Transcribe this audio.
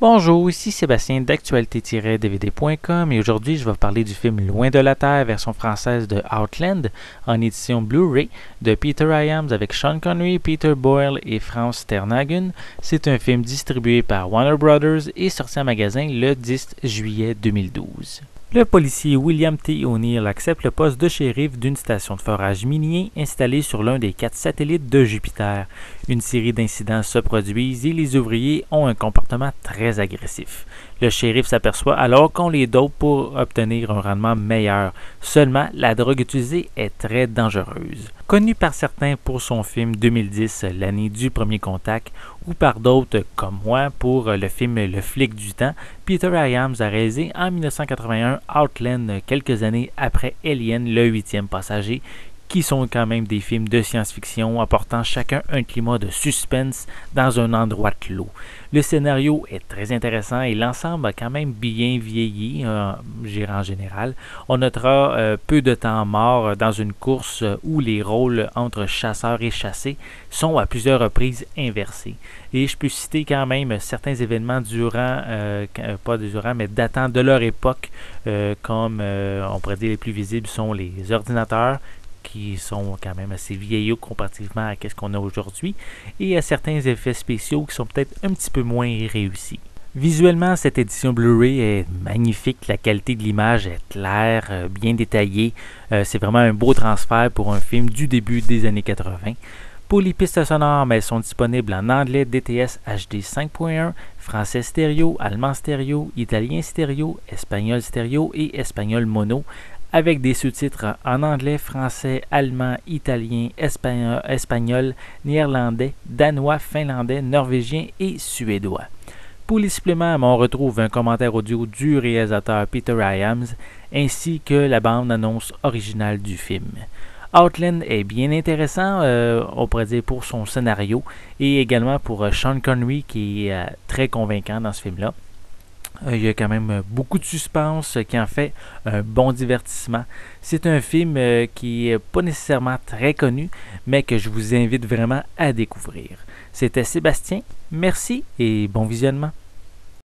Bonjour, ici Sébastien d'actualité-dvd.com et aujourd'hui je vais vous parler du film Loin de la Terre, version française de Outland, en édition Blu-ray, de Peter Hyams avec Sean Connery, Peter Boyle et Franz Sternhagen. C'est un film distribué par Warner Brothers et sorti en magasin le 10 juillet 2012. Le policier William T. O'Neill accepte le poste de shérif d'une station de forage minier installée sur l'un des 4 satellites de Jupiter. Une série d'incidents se produisent et les ouvriers ont un comportement très agressif. Le shérif s'aperçoit alors qu'on les dope pour obtenir un rendement meilleur. Seulement, la drogue utilisée est très dangereuse. Connu par certains pour son film 2010, l'année du premier contact, ou par d'autres, comme moi, pour le film Le flic du temps, Peter Hyams a réalisé en 1981 Outland, quelques années après Alien, le 8e passager, qui sont quand même des films de science-fiction apportant chacun un climat de suspense dans un endroit clos. Le scénario est très intéressant et l'ensemble a quand même bien vieilli, en général. On notera peu de temps mort dans une course où les rôles entre chasseurs et chassés sont à plusieurs reprises inversés. Et je peux citer quand même certains événements mais datant de leur époque, comme on pourrait dire les plus visibles sont les ordinateurs, qui sont quand même assez vieillots comparativement à ce qu'on a aujourd'hui, et à certains effets spéciaux qui sont peut-être un petit peu moins réussis. Visuellement, cette édition Blu-ray est magnifique, la qualité de l'image est claire, bien détaillée, c'est vraiment un beau transfert pour un film du début des années 80. Pour les pistes sonores, elles sont disponibles en anglais DTS HD 5.1, français stéréo, allemand stéréo, italien stéréo, espagnol stéréo et espagnol mono, avec des sous-titres en anglais, français, allemand, italien, espagnol, néerlandais, danois, finlandais, norvégien et suédois. Pour les suppléments, on retrouve un commentaire audio du réalisateur Peter Hyams ainsi que la bande-annonce originale du film. Outland est bien intéressant, on pourrait dire pour son scénario et également pour Sean Connery qui est très convaincant dans ce film-là. Il y a quand même beaucoup de suspense qui en fait un bon divertissement. C'est un film qui n'est pas nécessairement très connu, mais que je vous invite vraiment à découvrir. C'était Sébastien, merci et bon visionnement.